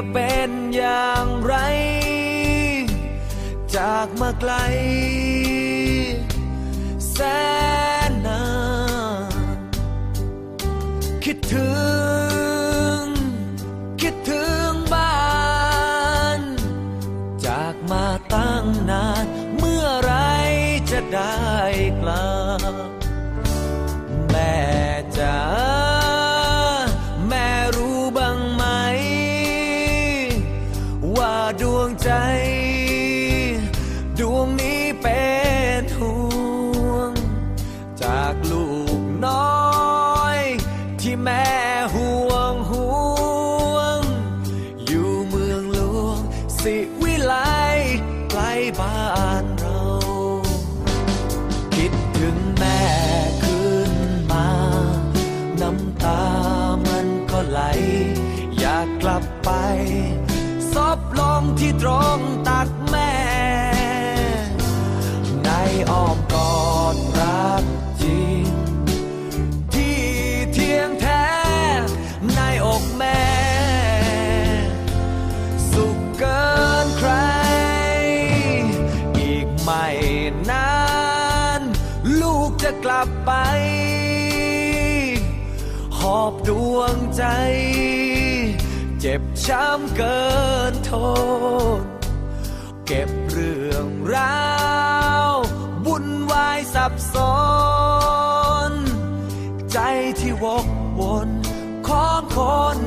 จะเป็นอย่างไรจากมาไกลแสนนานคิดถึงบ้านจากมาตั้งนานเมื่อไรจะได้กลับแม่จ๋าแม่รู้บ้างไหมว่าดวงใจดวงนี้เป็นห่วงจากลูกน้อยที่แม่ห่วงอยู่เมืองหลวงสิวิไลใกล้บ้านเราคิดถึงแม่ขึ้นมาน้ำตามันก็ไหลอยากกลับไปซบลงที่ตรงตักแม่ในอ้อมกอดรักจริงที่เที่ยงแท้ในอกแม่สุขเกินใครอีกไม่นานลูกจะกลับไปหอบดวงใจเจ็บช้ำเกินทนเก็บเรื่องราววุ่นวายสับสนใจที่วกวนของคน